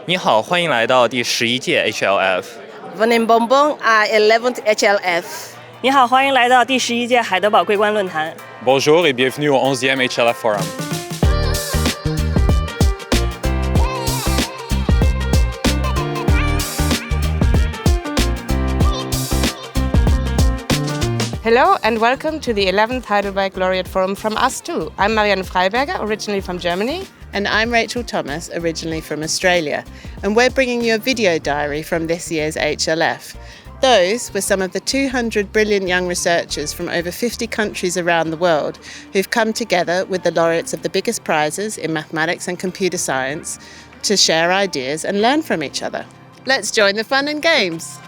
你好，欢迎来到第11届 HLF。Venim Bonbon à 11th HLF。你好，欢迎来到第11届海德堡桂冠论坛。Bonjour et bienvenue au 11e HLF Forum. Hello and welcome to the 11th Heidelberg Laureate Forum from us too. I'm Marianne Freiberger, originally from Germany. And I'm Rachel Thomas, originally from Australia. And we're bringing you a video diary from this year's HLF. Those were some of the 200 brilliant young researchers from over 50 countries around the world who've come together with the laureates of the biggest prizes in mathematics and computer science to share ideas and learn from each other. Let's join the fun and games.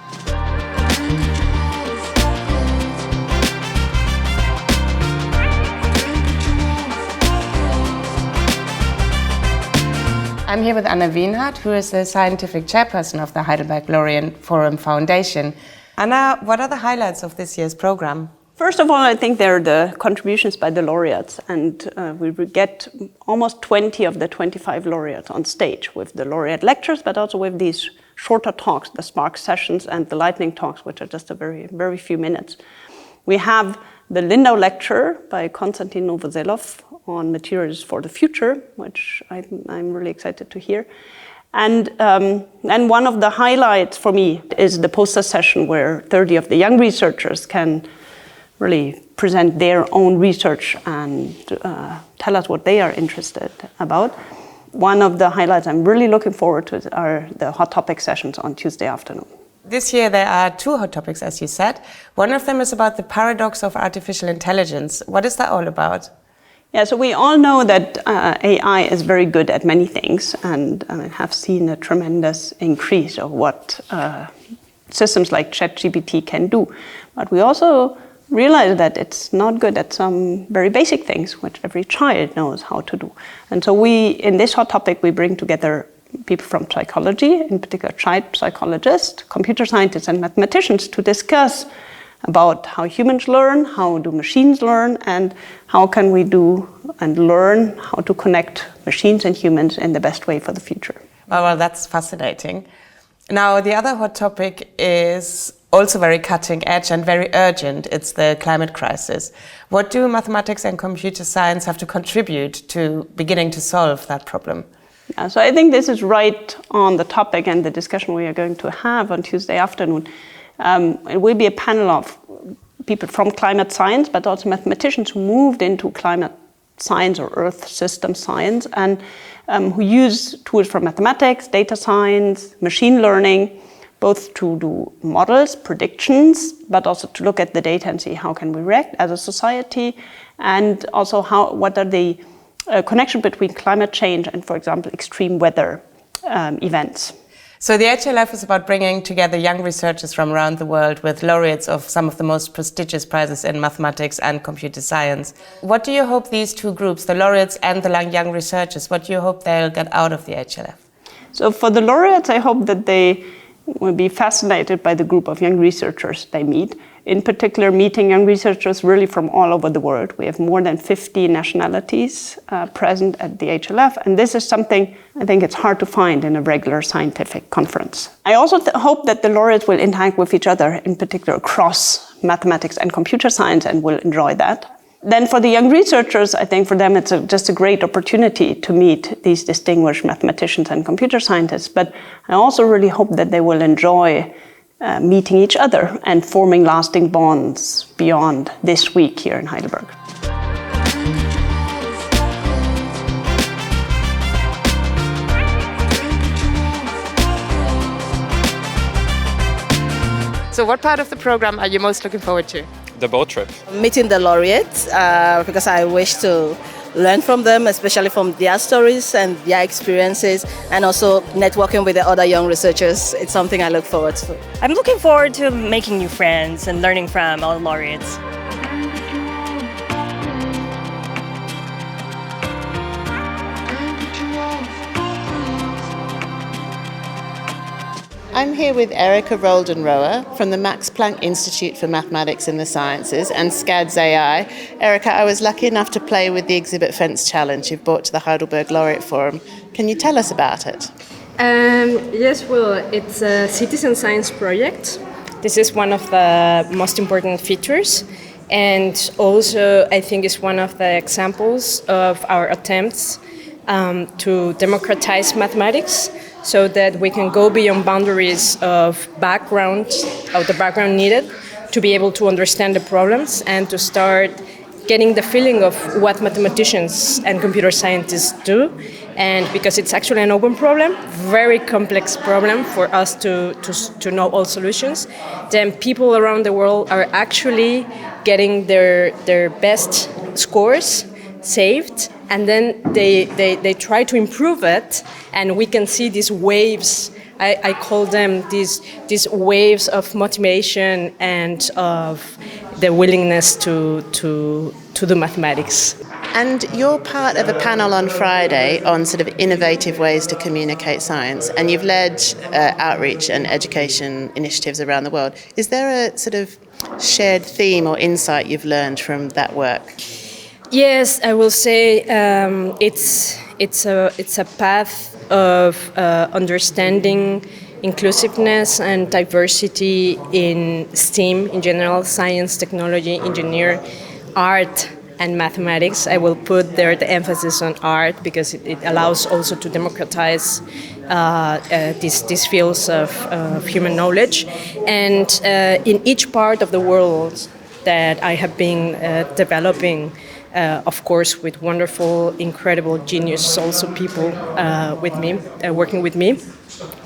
I'm here with Anna Wienhard, who is the scientific chairperson of the Heidelberg Laureate Forum Foundation. Anna, what are the highlights of this year's program? First of all, I think they're the contributions by the laureates, and we will get almost 20 of the 25 laureates on stage with the laureate lectures, but also with these shorter talks, the Spark sessions and the lightning talks, which are just a very few minutes. We have the Lindau lecture by Konstantin Novoselov on materials for the future, which I'm really excited to hear. And one of the highlights for me is the poster session where 30 of the young researchers can really present their own research and tell us what they are interested about. One of the highlights I'm really looking forward to are the hot topic sessions on Tuesday afternoon. This year there are two hot topics, as you said. One of them is about the paradox of artificial intelligence. What is that all about? Yeah, so we all know that AI is very good at many things and have seen a tremendous increase of what systems like ChatGPT can do. But we also realize that it's not good at some very basic things, which every child knows how to do. And so in this hot topic, we bring together people from psychology, in particular child psychologists, computer scientists and mathematicians to discuss about how humans learn, how do machines learn, and how can we do and learn how to connect machines and humans in the best way for the future. Well, that's fascinating. Now, the other hot topic is also very cutting edge and very urgent. It's the climate crisis. What do mathematics and computer science have to contribute to beginning to solve that problem? Yeah, so I think this is right on the topic and the discussion we are going to have on Tuesday afternoon. It will be a panel of people from climate science, but also mathematicians who moved into climate science or Earth system science and who use tools from mathematics, data science, machine learning, both to do models, predictions, but also to look at the data and see how can we react as a society, and also what are the connection between climate change and, for example, extreme weather events. So the HLF is about bringing together young researchers from around the world with laureates of some of the most prestigious prizes in mathematics and computer science. What do you hope these two groups, the laureates and the young researchers, what do you hope they'll get out of the HLF? So for the laureates, I hope that they will be fascinated by the group of young researchers they meet. In particular, meeting young researchers really from all over the world. We have more than 50 nationalities present at the HLF, and this is something I think it's hard to find in a regular scientific conference. I also hope that the laureates will interact with each other, in particular across mathematics and computer science, and will enjoy that. Then for the young researchers, I think for them it's just a great opportunity to meet these distinguished mathematicians and computer scientists, but I also really hope that they will enjoy meeting each other and forming lasting bonds beyond this week here in Heidelberg. So what part of the program are you most looking forward to? The boat trip. Meeting the laureates because I wish to learn from them, especially from their stories and their experiences, and also networking with the other young researchers. It's something I look forward to. I'm looking forward to making new friends and learning from all the laureates. I'm here with Érika Roldán Roa from the Max Planck Institute for Mathematics and the Sciences and SCADS AI. Érika, I was lucky enough to play with the exhibit Fence Challenge you've brought to the Heidelberg Laureate Forum. Can you tell us about it? Yes, well, it's a citizen science project. This is one of the most important features, and also I think it's one of the examples of our attempts to democratize mathematics so that we can go beyond boundaries of the background needed to be able to understand the problems and to start getting the feeling of what mathematicians and computer scientists do. And because it's actually an open problem, very complex problem for us to know all solutions, then people around the world are actually getting their best scores saved, and then they try to improve it, and we can see these waves. I call them these waves of motivation and of the willingness to do mathematics. And you're part of a panel on Friday on sort of innovative ways to communicate science, and you've led outreach and education initiatives around the world. Is there a sort of shared theme or insight you've learned from that work? Yes, I will say it's a path of understanding inclusiveness and diversity in STEAM in general, science, technology, engineering, art, and mathematics. I will put there the emphasis on art because it allows also to democratize these fields of human knowledge. And in each part of the world that I have been developing, of course, with wonderful, incredible, genius also people with me, working with me.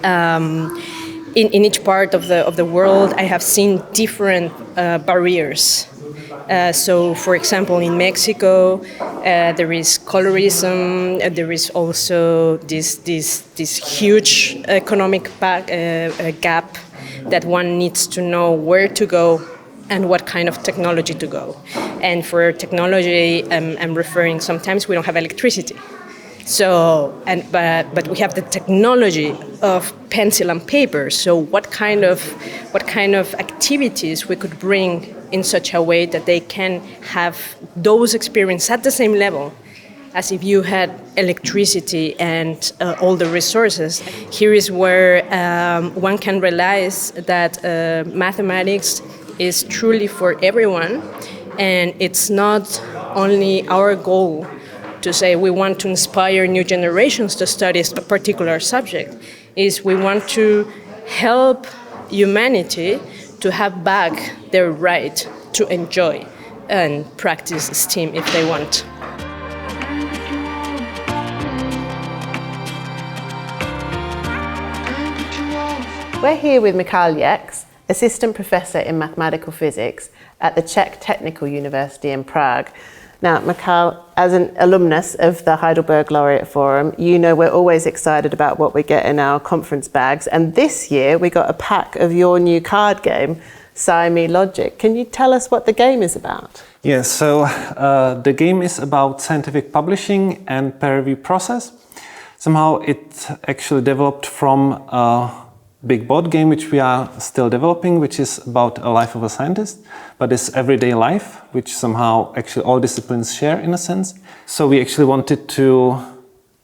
In each part of the world, I have seen different barriers. So, for example, in Mexico, there is colorism. There is also this huge economic gap that one needs to know where to go and what kind of technology to go. And for technology, I'm referring, sometimes we don't have electricity. So, but we have the technology of pencil and paper. So what kind of activities we could bring in such a way that they can have those experiences at the same level as if you had electricity and all the resources. Here is where one can realize that mathematics is truly for everyone, and it's not only our goal to say we want to inspire new generations to study a particular subject, is we want to help humanity to have back their right to enjoy and practice STEAM if they want. We're here with Michal Jex, Assistant Professor in Mathematical Physics at the Czech Technical University in Prague. Now, Michal, as an alumnus of the Heidelberg Laureate Forum, you know we're always excited about what we get in our conference bags. And this year we got a pack of your new card game, Sci-me Logic. Can you tell us what the game is about? Yes, so the game is about scientific publishing and peer review process. Somehow it actually developed from a big board game which we are still developing, which is about a life of a scientist, but it's everyday life, which somehow actually all disciplines share in a sense. So we actually wanted to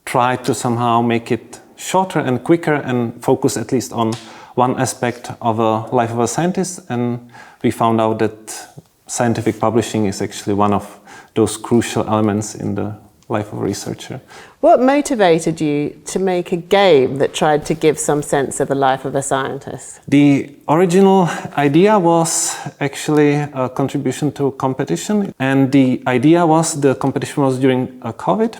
try to somehow make it shorter and quicker and focus at least on one aspect of a life of a scientist, and we found out that scientific publishing is actually one of those crucial elements in the life of a researcher. What motivated you to make a game that tried to give some sense of the life of a scientist? The original idea was actually a contribution to a competition, and the idea was the competition was during COVID,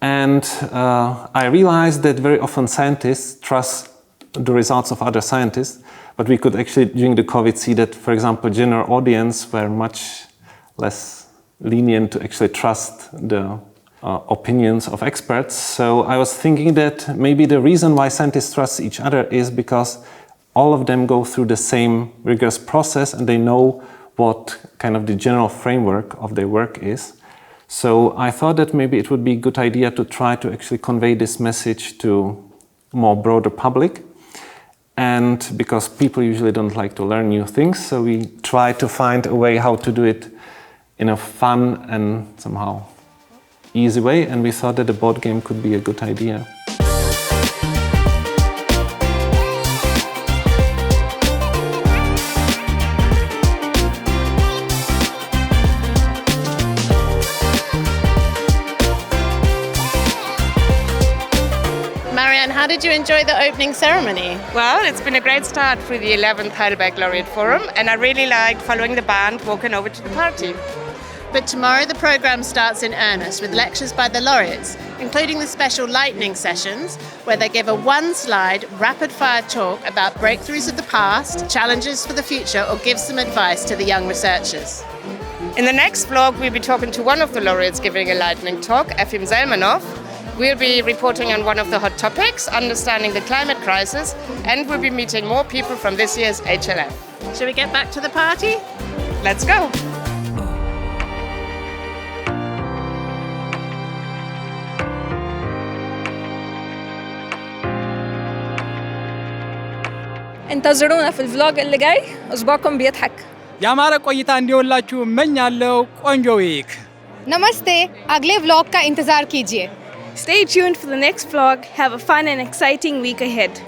and I realized that very often scientists trust the results of other scientists, but we could actually during the COVID see that, for example, general audience were much less lenient to actually trust the opinions of experts. So I was thinking that maybe the reason why scientists trust each other is because all of them go through the same rigorous process and they know what kind of the general framework of their work is. So I thought that maybe it would be a good idea to try to actually convey this message to a more broader public. And because people usually don't like to learn new things, so we try to find a way how to do it in a fun and somehow easy way, and we thought that a board game could be a good idea. how did you enjoy the opening ceremony? Well, it's been a great start for the 11th Heidelberg Laureate Forum, and I really liked following the band, walking over to the party. But tomorrow the programme starts in earnest with lectures by the laureates, including the special lightning sessions, where they give a one-slide, rapid-fire talk about breakthroughs of the past, challenges for the future, or give some advice to the young researchers. In the next vlog, we'll be talking to one of the laureates giving a lightning talk, Efim Selmanov. We'll be reporting on one of the hot topics, understanding the climate crisis, and we'll be meeting more people from this year's HLF. Shall we get back to the party? Let's go! انتظرونا في الفلوج اللي جاي اسبوعكم بيضحك ያማረ ቆይታ እንዲሆንላችሁ እመኛለሁ ቆንጆ ዊክ नमस्ते अगले vlog का इंतजार कीजिए Stay tuned for the next vlog. Have a fun and exciting week ahead.